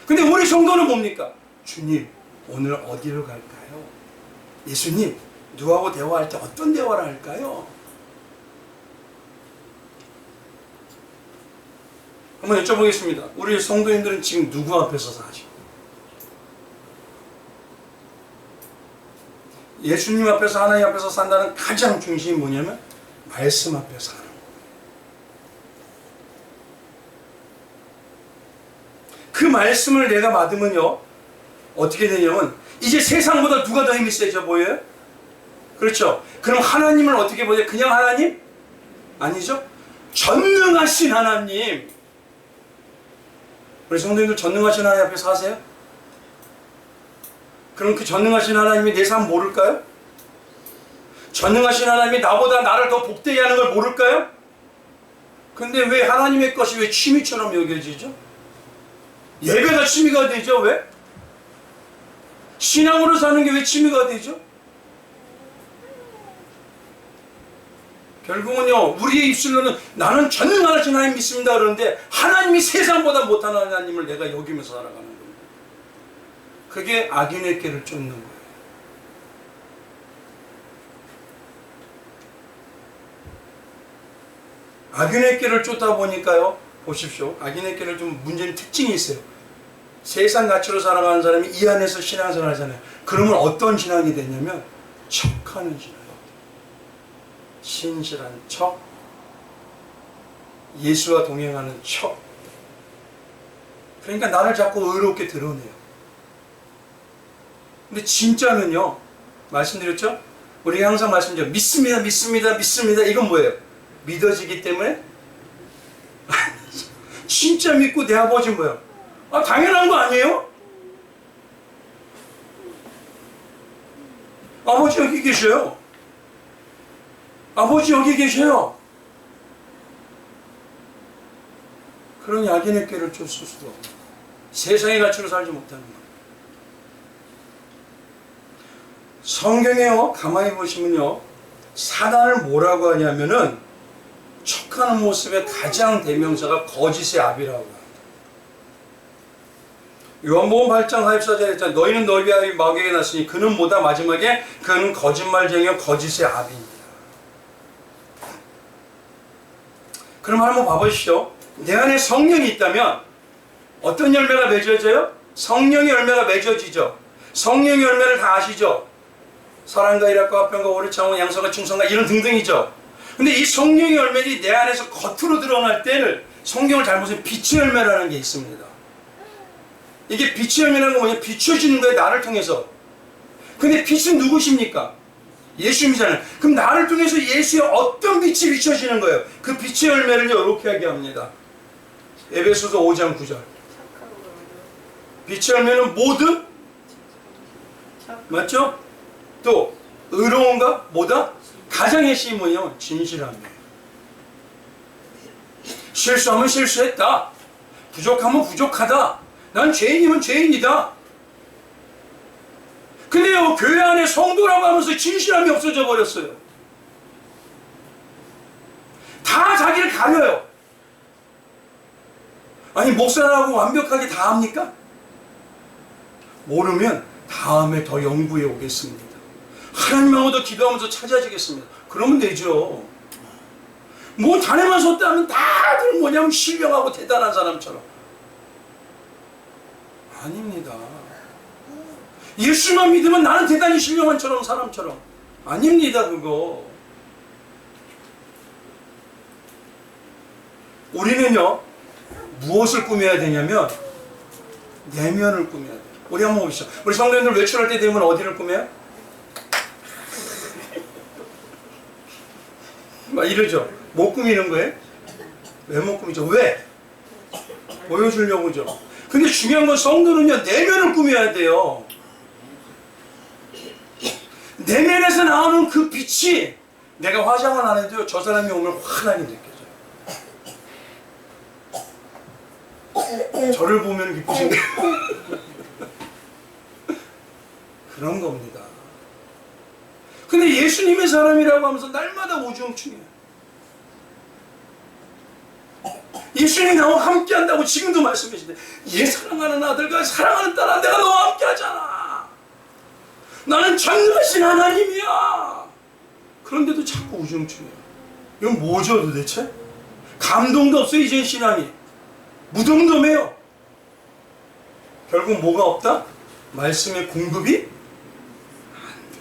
[SPEAKER 1] 근데 우리 성도는 뭡니까? 주님, 오늘 어디로 갈까요? 예수님, 누구하고 대화할 때 어떤 대화를 할까요? 한번 여쭤보겠습니다. 우리 성도님들은 지금 누구 앞에서 사시고? 예수님 앞에서, 하나님 앞에서 산다는 가장 중심이 뭐냐면 말씀 앞에 사는 거예요. 그 말씀을 내가 받으면요, 어떻게 되냐면 이제 세상보다 누가 더 힘이 세져 보여요? 그렇죠? 그럼 하나님을 어떻게 보세요? 그냥 하나님? 아니죠? 전능하신 하나님. 우리 성도님들 전능하신 하나님 앞에 사세요? 그럼 그 전능하신 하나님이 내 삶 모를까요? 전능하신 하나님이 나보다 나를 더 복되게 하는 걸 모를까요? 근데 왜 하나님의 것이 왜 취미처럼 여겨지죠? 예배가 취미가 되죠? 왜? 신앙으로 사는 게 왜 취미가 되죠? 결국은요, 우리의 입술로는 나는 전능하신 하나님 믿습니다 그러는데 하나님이 세상보다 못한 하나님을 내가 여기면서 살아가는 겁니다. 그게 악인의 꾀를 쫓는 거예요. 악인의 꾀를 쫓다 보니까요, 보십시오. 악인의 꾀를 좀 문제는 특징이 있어요. 세상 가치로 살아가는 사람이 이 안에서 신앙생활 하잖아요. 그러면 어떤 신앙이 되냐면 척하는 신앙. 신실한 척, 예수와 동행하는 척. 그러니까 나를 자꾸 의롭게 드러내요. 근데 진짜는요, 말씀드렸죠? 우리가 항상 말씀드렸죠. 믿습니다, 믿습니다, 믿습니다. 이건 뭐예요? 믿어지기 때문에? 진짜 믿고 내 아버지 뭐예요? 아, 당연한 거 아니에요? 아버지 여기 계셔요. 아버지 여기 계셔요. 그러니 악인의 꾀를 쫓을 수도 없고 세상의 가치로 살지 못하는 거예요. 성경에요, 가만히 보시면요, 사단을 뭐라고 하냐면은 척하는 모습의 가장 대명사가 거짓의 압이라고 합니다. 요한복음 8장 44절에 했잖아요. 너희는 너희 아비 마귀에게 났으니 그는 뭐다? 마지막에 그는 거짓말쟁이요 거짓의 압입니다. 그럼 한번 봐보시죠. 내 안에 성령이 있다면 어떤 열매가 맺어져요? 성령의 열매가 맺어지죠. 성령의 열매를 다 아시죠? 사랑과 일합과 화평과 오래 참음과 양선과 충성과 이런 등등이죠. 근데 이 성령의 열매들이 내 안에서 겉으로 드러날 때를 성경을 잘 보세요. 빛의 열매라는 게 있습니다. 이게 빛의 열매라는 건 뭐냐? 비춰지는 거예요, 나를 통해서. 근데 빛은 누구십니까? 예수님이잖아요. 그럼 나를 통해서 예수의 어떤 빛이 비춰지는 거예요? 그 빛의 열매를 이렇게 하게 합니다. 에베소서 5장 9절. 빛의 열매는 모두 맞죠? 또 의로운가? 뭐다? 가장 핵심이 뭐냐면 진실함이에요. 실수하면 실수했다. 부족하면 부족하다. 난 죄인이면 죄인이다. 근데요, 교회 안에 성도라고 하면서 진실함이 없어져 버렸어요. 다 자기를 가려요. 아니, 목사라고 완벽하게 다 합니까? 모르면 다음에 더 연구해 오겠습니다. 하나님하고도 기도하면서 찾아지겠습니다. 그러면 되죠. 뭐 자네만 섰다면 다들 뭐냐면 신령하고 대단한 사람처럼. 아닙니다. 예수만 믿으면 나는 대단히 신령한 사람처럼. 아닙니다, 그거. 우리는요, 무엇을 꾸며야 되냐면 내면을 꾸며야 돼요. 우리 한번 보시죠. 우리 성도님들 외출할 때 되면 어디를 꾸며요? 막 이러죠. 못 꾸미는 거예요? 왜 못 꾸미죠? 왜? 보여주려고죠. 근데 중요한 건 성도는요, 내면을 꾸며야 돼요. 내면에서 나오는 그 빛이 내가 화장을 안 해도 저 사람이 오면 환하게 느껴져요. 저를 보면 기쁘신가요? 그런 겁니다. 근데 예수님의 사람이라고 하면서 날마다 우중충해요. 예수님이 나와 함께 한다고 지금도 말씀하시는데, 얘 사랑하는 아들과 사랑하는 딸아, 내가 너와 함께 하잖아. 나는 전능하신 하나님이야. 그런데도 자꾸 우중충해요. 이건 뭐죠 도대체? 감동도 없어요. 이제 신앙이 무덤덤해요. 결국 뭐가 없다? 말씀의 공급이 안 돼.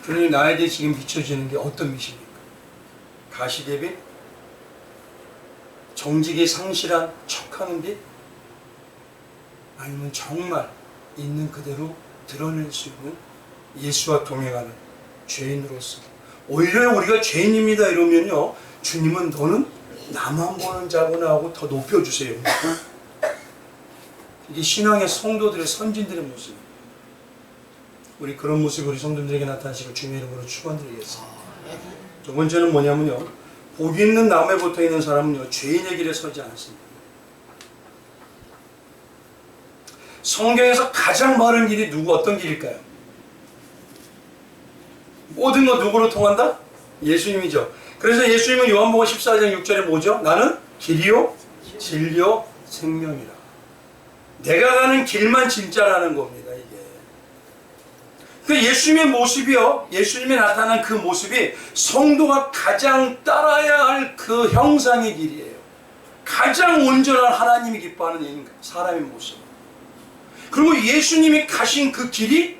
[SPEAKER 1] 그러니 나에 대해 지금 비춰지는 게 어떤 미신입니까? 가시대비? 정직이 상실한 척하는 빛? 아니면 정말 있는 그대로 드러낼 수 있는 예수와 동행하는 죄인으로서, 오히려 우리가 죄인입니다 이러면요, 주님은 너는 나만 보는 자구나 하고 더 높여주세요. 이게 신앙의 성도들의, 선진들의 모습입니다. 우리 그런 모습이 우리 성도들에게 나타나시고 주님의 이름으로 축원드리겠습니다. 두 번째는 뭐냐면요, 복 있는 나무에 붙어있는 사람은요 죄인의 길에 서지 않습니다. 성경에서 가장 바른 길이 어떤 길일까요? 모든 것 누구로 통한다? 예수님이죠. 그래서 예수님은 요한복음 14장 6절에 뭐죠? 나는 길이요 진리요 생명이라. 내가 가는 길만 진짜라는 겁니다. 이게 그 예수님의 모습이요, 예수님이 나타난 그 모습이 성도가 가장 따라야 할 그 형상의 길이에요. 가장 온전한 하나님이 기뻐하는 인간, 사람의 모습. 그리고 예수님이 가신 그 길이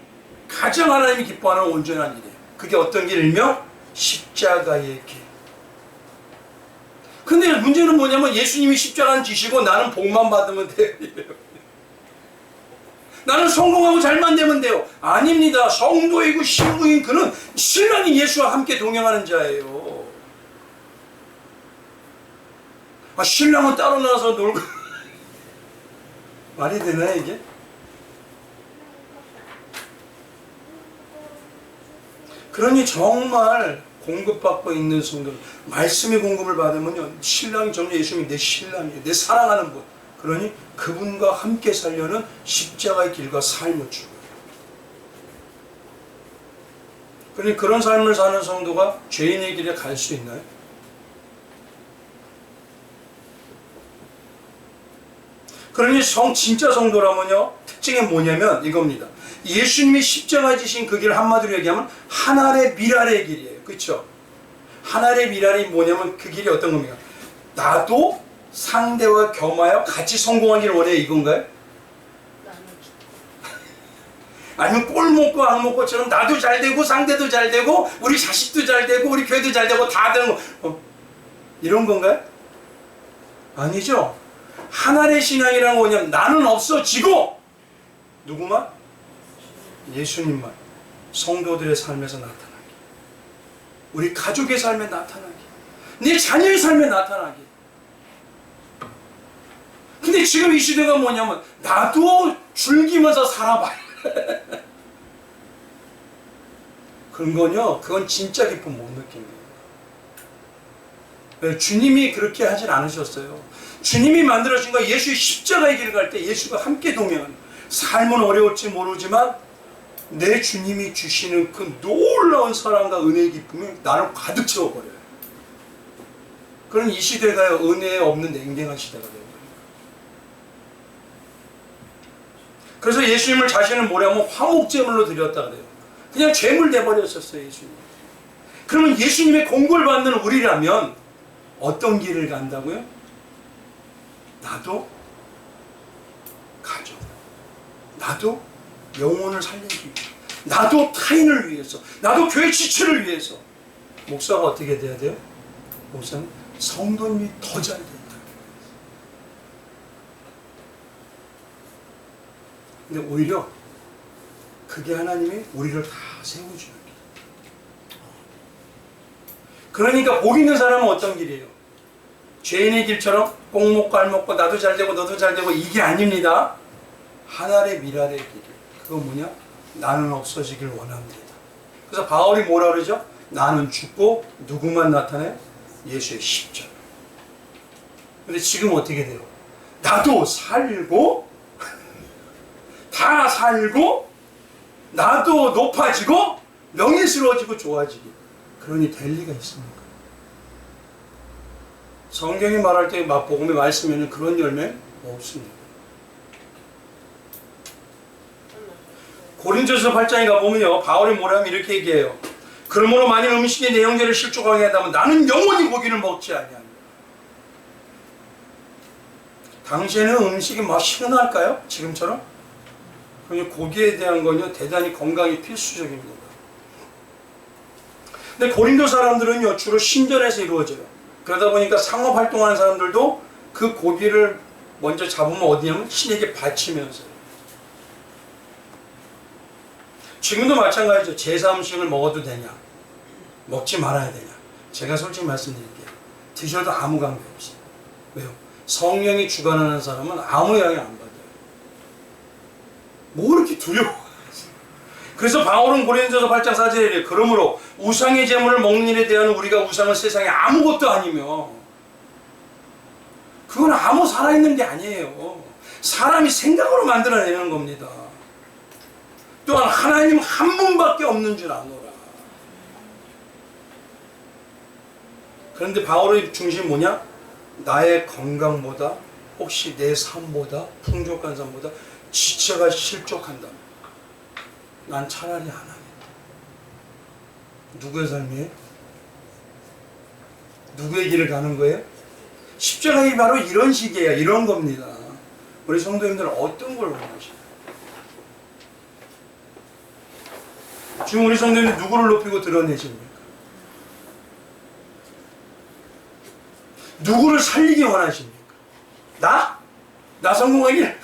[SPEAKER 1] 가장 하나님이 기뻐하는 온전한 길이에요. 그게 어떤 길이며? 십자가의 길. 근데 문제는 뭐냐면 예수님이 십자가는 지시고 나는 복만 받으면 돼요. 나는 성공하고 잘만 되면 돼요. 아닙니다. 성도이고 신부인 그는 신랑인 예수와 함께 동행하는 자예요. 신랑은 따로 나와서 놀고 말이 되나요 이게? 그러니 정말 공급받고 있는 성도, 말씀의 공급을 받으면요, 신랑이 정말 예수님이 내 신랑이에요. 내 사랑하는 분. 그러니 그분과 함께 살려는 십자가의 길과 삶을 주고요. 그러니 그런 삶을 사는 성도가 죄인의 길에 갈 수 있나요? 그러니 진짜 성도라면요, 특징이 뭐냐면 이겁니다. 예수님이 십자가 지신 그 길을 한마디로 얘기하면 하늘의 미랄의 길이에요. 그렇죠? 하늘의 미랄이 뭐냐면 그 길이 어떤 겁니까? 나도 상대와 겸하여 같이 성공하기를 원해요, 이건가요? 아니면 꼴 먹고 악 먹고처럼 나도 잘 되고 상대도 잘 되고 우리 자식도 잘 되고 우리 교회도 잘 되고 다 되는 거, 이런 건가요? 아니죠. 하늘의 신앙이라는 건 뭐냐면 나는 없어지고 누구만? 예수님만 성도들의 삶에서 나타나게, 우리 가족의 삶에 나타나게, 내 자녀의 삶에 나타나게. 근데 지금 이 시대가 뭐냐면 나도 즐기면서 살아봐요. 그런 건요, 그건 진짜 기쁨 못 느낍니다. 주님이 그렇게 하진 않으셨어요. 주님이 만들어진 거, 예수의 십자가의 길을 갈 때 예수가 함께 동행하는, 삶은 어려울지 모르지만 내 주님이 주시는 그 놀라운 사랑과 은혜의 기쁨이 나를 가득 채워버려요. 그런 이 시대가 은혜 없는 냉랭한 시대가 되어버려요. 그래서 예수님을 자신을 뭐냐면 화목제물로 드렸다 그래요. 그냥 죄물 돼버렸었어요, 예수님. 그러면 예수님의 공고를 받는 우리라면 어떤 길을 간다고요? 나도 가족, 나도 영혼을 살리기 위해, 나도 타인을 위해서, 나도 교회 지체를 위해서. 목사가 어떻게 돼야 돼요? 목사는 성도님이 더 잘 된다. 근데 오히려 그게 하나님이 우리를 다 세워주는 길. 그러니까 복 있는 사람은 어떤 길이에요? 죄인의 길처럼 꼭 먹고 알 먹고 나도 잘 되고 너도 잘 되고 이게 아닙니다. 하늘의 미랄의 길. 그건 뭐냐? 나는 없어지길 원합니다. 그래서 바울이 뭐라 그러죠? 나는 죽고 누구만 나타내? 예수의 십자가. 근데 지금 어떻게 돼요? 나도 살고 다 살고 나도 높아지고 명예스러워지고 좋아지고 그러니 될 리가 있습니까? 성경이 말할 때 마복음의 말씀에는 그런 열매 없습니다. 고린도서 8장에 가보면요, 바울이 뭐라면 이렇게 얘기해요. 그러므로 만일 음식이 내 형제를 실족하게 한다면 나는 영원히 고기를 먹지 아니하리라. 당시에는 음식이 막 신선할까요? 지금처럼? 고기에 대한 건요, 대단히 건강이 필수적입니다. 근데 고린도 사람들은요, 주로 신전에서 이루어져요. 그러다 보니까 상업활동하는 사람들도 그 고기를 먼저 잡으면 어디냐면 신에게 바치면서요. 지금도 마찬가지죠. 제사 음식을 먹어도 되냐? 먹지 말아야 되냐? 제가 솔직히 말씀드릴게요. 드셔도 아무 관계 없어요. 왜요? 성령이 주관하는 사람은 아무 영향 안 받아요. 뭐 그렇게 두려워? 그래서 바울은 고린도서 8장 4절에 이래요. 그러므로 우상의 제물을 먹는 일에 대한 우리가 우상은 세상에 아무것도 아니며 그건 아무 살아있는 게 아니에요. 사람이 생각으로 만들어내는 겁니다. 또한 하나님 한 분밖에 없는 줄 아노라. 그런데 바울의 중심이 뭐냐? 나의 건강보다 혹시 내 삶보다 풍족한 삶보다 지체가 실족한다. 난 차라리 안 하겠다. 누구의 삶이에요? 누구의 길을 가는 거예요? 십자가이 바로 이런 식이에요. 이런 겁니다. 우리 성도님들은 어떤 걸 원하시나요? 지금 우리 성도님들 누구를 높이고 드러내십니까? 누구를 살리기 원하십니까? 나? 나 성공하길?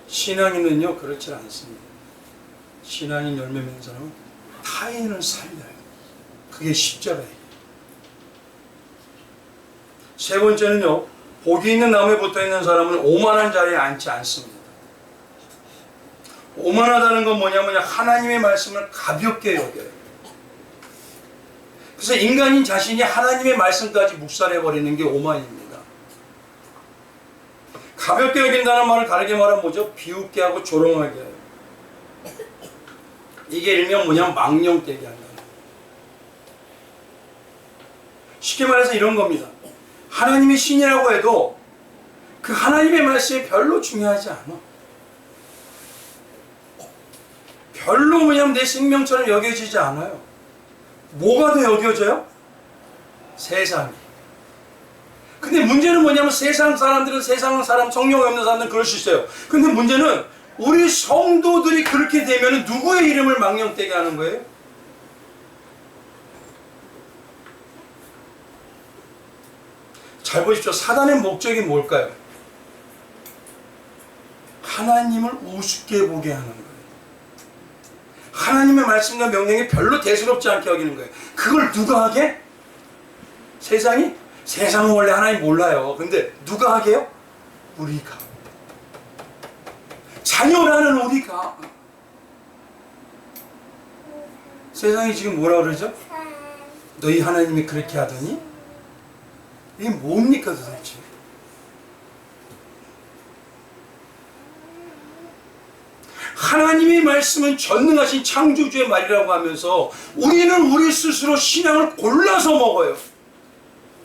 [SPEAKER 1] 신앙인은요, 그렇지 않습니다. 신앙인 열매 맺는 사람은 타인을 살려요. 그게 십자가예요. 세 번째는요, 복이 있는 나무에 붙어 있는 사람은 오만한 자리에 앉지 않습니다. 오만하다는 건 뭐냐면 하나님의 말씀을 가볍게 여겨요. 그래서 인간인 자신이 하나님의 말씀까지 묵살해버리는 게 오만입니다. 가볍게 여긴다는 말을 다르게 말하면 뭐죠? 비웃게 하고 조롱하게 해요. 이게 일명 뭐냐면 망령되게 한다. 쉽게 말해서 이런 겁니다. 하나님이 신이라고 해도 그 하나님의 말씀이 별로 중요하지 않아. 별로 뭐냐면 내 생명처럼 여겨지지 않아요. 뭐가 더 여겨져요? 세상이. 근데 문제는 뭐냐면 세상 사람들은 세상 사람, 성령이 없는 사람들은 그럴 수 있어요. 근데 문제는 우리 성도들이 그렇게 되면 누구의 이름을 망령되게 하는 거예요? 잘 보십시오. 사단의 목적이 뭘까요? 하나님을 우습게 보게 하는 거예요. 하나님의 말씀과 명령이 별로 대수롭지 않게 여기는 거예요. 그걸 누가 하게? 세상이? 세상은 원래 하나님 몰라요. 근데 누가 하게요? 우리가. 자녀라는 우리가. 세상이 지금 뭐라 그러죠? 너희 하나님이 그렇게 하더니? 이게 뭡니까 도대체? 하나님의 말씀은 전능하신 창조주의 말이라고 하면서 우리는 우리 스스로 신앙을 골라서 먹어요.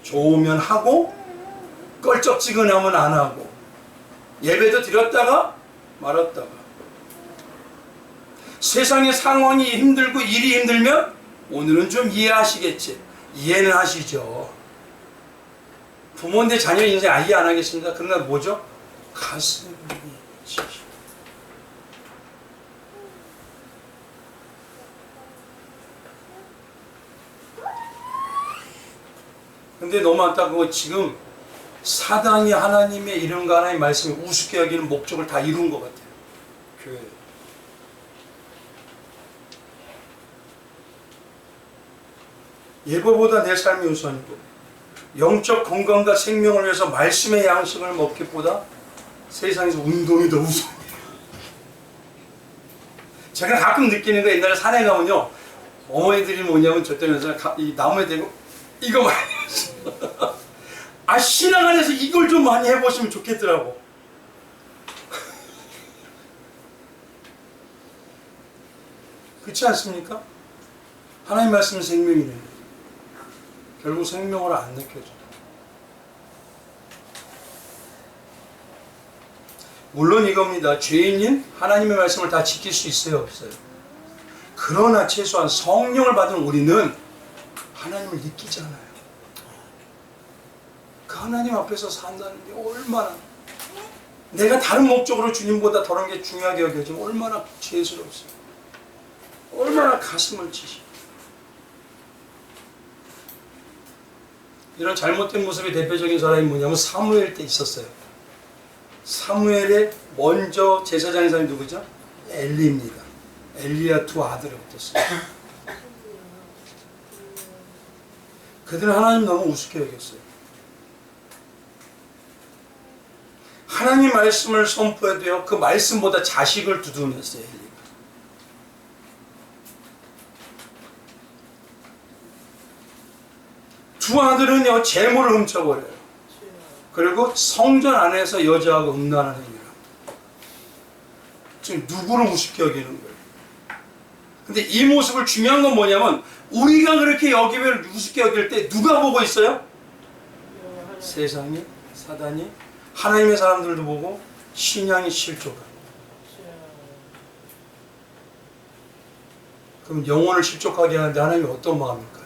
[SPEAKER 1] 좋으면 하고 껄쩍지근하면 안 하고 예배도 드렸다가 말았다가 세상의 상황이 힘들고 일이 힘들면 오늘은 좀 이해하시겠지. 이해는 하시죠. 부모인데 자녀 인생 이해 안 하겠습니다. 그러나 뭐죠? 가슴이 치시. 근데 너무 안타까운 건 지금 사단이 하나님의 이름과 하나님의 말씀을 우습게 여기는 목적을 다 이룬 것 같아요. 교회. 예배보다 내 삶이 우선이고 영적 건강과 생명을 위해서 말씀의 양식을 먹기보다 세상에서 운동이 더 우선이에요. 제가 가끔 느끼는 거 옛날에 산에 가면요 어머니들이 뭐냐면 저 때면서 이 나무에 대고 이거 말이야. 신앙 안에서 이걸 좀 많이 해보시면 좋겠더라고. 그렇지 않습니까? 하나님 말씀은 생명이네. 결국 생명으로 안 느껴져. 물론 이겁니다. 죄인인 하나님의 말씀을 다 지킬 수 있어요, 없어요? 그러나 최소한 성령을 받은 우리는 하나님을 느끼잖아요. 그 하나님 앞에서 산다는 게 얼마나, 내가 다른 목적으로 주님보다 다른 게 중요하게 여겨지면 얼마나 죄스럽어요. 얼마나 가슴을 치시. 이런 잘못된 모습의 대표적인 사람이 뭐냐면 사무엘 때 있었어요. 사무엘의 먼저 제사장인 사람이 누구죠? 엘리입니다. 엘리야 두 아들이 어땠어요? 그들은 하나님 너무 우습게 여겼어요. 하나님 말씀을 선포해도요, 그 말씀보다 자식을 두둔했어요, 엘리가. 두 아들은요, 재물을 훔쳐버려요. 그리고 성전 안에서 여자하고 음란하는 행위를 합니다. 지금 누구를 우습게 여기는 거예요? 근데 이 모습을 중요한 건 뭐냐면, 우리가 그렇게 여기면 우습게 여길 때 누가 보고 있어요? 세상이, 사단이, 하나님의 사람들도 보고 신앙이 실족합니다. 그럼 영혼을 실족하게 하는데 하나님이 어떤 마음일까요?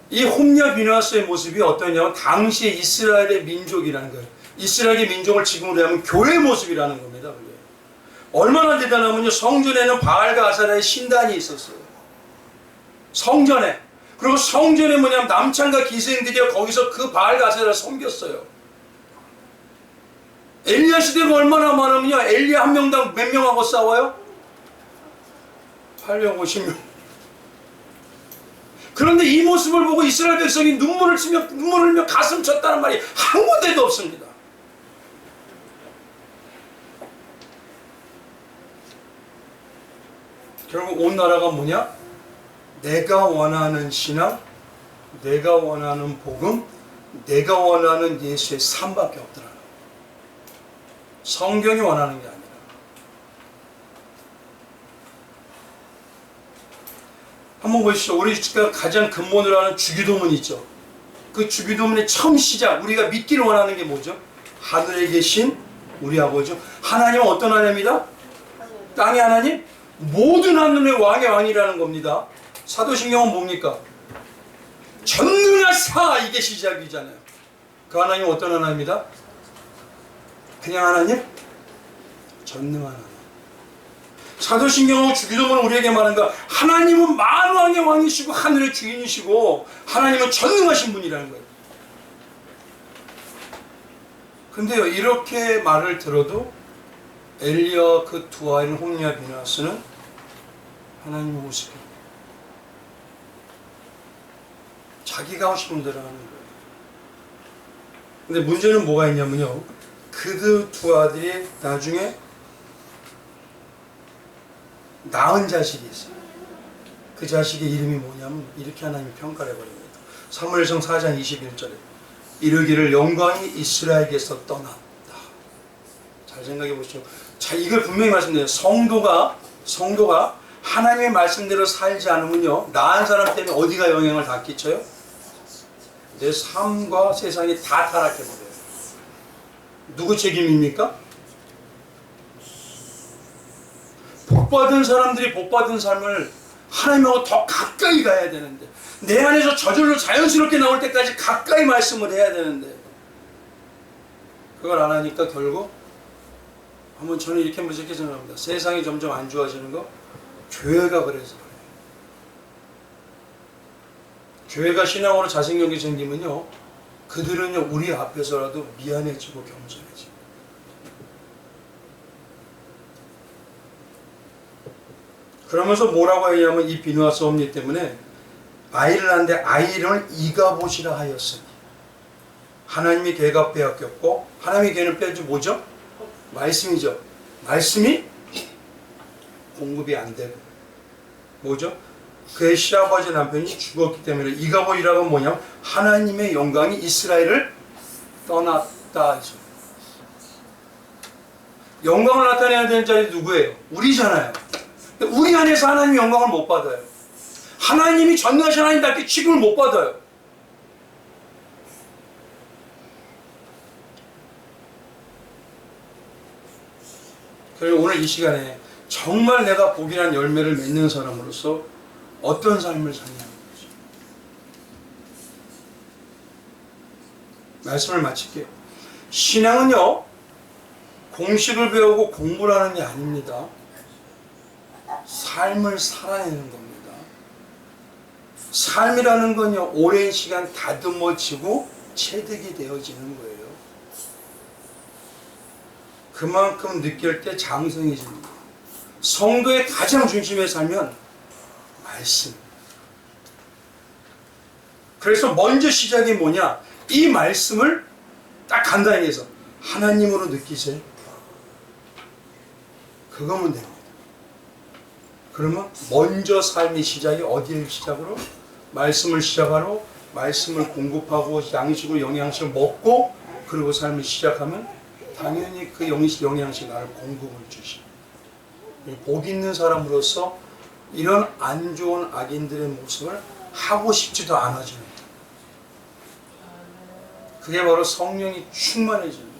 [SPEAKER 1] 이 홈냐 비누아스의 모습이 어떠냐면 당시의 이스라엘의 민족이라는 거예요. 이스라엘의 민족을 지금으로 하면 교회의 모습이라는 겁니다. 그게. 얼마나 대단하면요, 성전에는 바알과 아사라의 신단이 있었어요. 성전에. 그리고 성전에 뭐냐면 남창과 기생들이 거기서 그 바알과 아사라를 섬겼어요. 엘리야 시대가 얼마나 많으면요, 엘리야 한 명당 몇 명하고 싸워요? 850명. 그런데 이 모습을 보고 이스라엘 백성이 눈물을 흘리며 가슴 쳤다는 말이 한 군데도 없습니다. 결국 온 나라가 뭐냐? 내가 원하는 신앙, 내가 원하는 복음, 내가 원하는 예수의 삶밖에 없더라. 성경이 원하는 게 아니라. 한번 보시죠. 우리가 가장 근본으로 하는 주기도문이 있죠. 그 주기도문의 처음 시작, 우리가 믿기를 원하는 게 뭐죠? 하늘에 계신 우리 아버지. 하나님은 어떤 하나님이다? 땅의 하나님? 모든 하늘의 왕의 왕이라는 겁니다. 사도신경은 뭡니까? 전능하사, 이게 시작이잖아요. 그 하나님은 어떤 하나님이다? 그냥 하나님? 전능한 하나님. 사도신경하고 주기도문은 우리에게 말하는가? 하나님은 만왕의 왕이시고 하늘의 주인이시고 하나님은 전능하신 분이라는 거예요. 근데요, 이렇게 말을 들어도 엘리야와 그 두 아이는 홈리와 비나스는 하나님을 우습게, 자기가 하고 싶은 대로 하는 거예요. 근데 문제는 뭐가 있냐면요, 그 두 아들이 나중에 낳은 자식이 있어요. 그 자식의 이름이 뭐냐면 이렇게 하나님이 평가를 해버립니다. 사무엘상 4장 21절에 이르기를 영광이 이스라엘에게서 떠났다. 잘 생각해 보시죠. 자, 이걸 분명히 말씀드려요. 성도가 하나님의 말씀대로 살지 않으면요, 낳은 사람 때문에 어디가 영향을 다 끼쳐요? 내 삶과 세상이 다 타락해버려요. 누구 책임입니까? 복받은 사람들이 복받은 삶을 하나님하고 더 가까이 가야 되는데, 내 안에서 저절로 자연스럽게 나올 때까지 가까이 말씀을 해야 되는데, 그걸 안 하니까 결국, 한번 저는 이렇게 무섭게 생각합니다. 세상이 점점 안 좋아지는 거 교회가 그래서 그래요. 교회가 신앙으로 자생력이 생기면요, 그들은요, 우리 앞에서라도 미안해지고 겸손해지고. 그러면서 뭐라고 하냐면, 이 비누아스 홈리 때문에 아이를 낳는데 아이 이름을 이가봇이라 하였으니, 하나님이 걔가 빼앗겼고, 하나님이 걔는 빼지 뭐죠? 말씀이죠. 말씀이 공급이 안 되고, 뭐죠? 그의 시아버지 남편이 죽었기 때문에 이가보이락은 뭐냐면 하나님의 영광이 이스라엘을 떠났다. 영광을 나타내야 되는 자리 누구예요? 우리잖아요. 우리 안에서 하나님 영광을 못 받아요. 하나님이 전능하신 하나님답게 취급을 못 받아요. 그리고 오늘 이 시간에 정말 내가 복이란 열매를 맺는 사람으로서 어떤 삶을 사냐는 거죠. 말씀을 마칠게요. 신앙은요, 공식을 배우고 공부를 하는 게 아닙니다. 삶을 살아내는 겁니다. 삶이라는 건요, 오랜 시간 다듬어지고 체득이 되어지는 거예요. 그만큼 느낄 때 장성해집니다. 성도의 가장 중심에 살면 말씀. 그래서 먼저 시작이 뭐냐? 이 말씀을 딱 간단히 해서 하나님으로 느끼세요. 그거면 됩니다. 그러면 먼저 삶의 시작이 어디를 시작으로? 말씀을 시작하러 말씀을 공급하고 양식으로 영양식을 먹고 그리고 삶을 시작하면 당연히 그 영양식 나를 공급을 주시. 복 있는 사람으로서 이런 안 좋은 악인들의 모습을 하고 싶지도 않아지는 거예요. 그게 바로 성령이 충만해지는 거예요.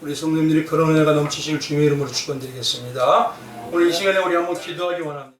[SPEAKER 1] 우리 성도님들이 그런 은혜가 넘치시길 주님의 이름으로 축원드리겠습니다. 오늘 이 시간에 우리 한번 기도하기 원합니다.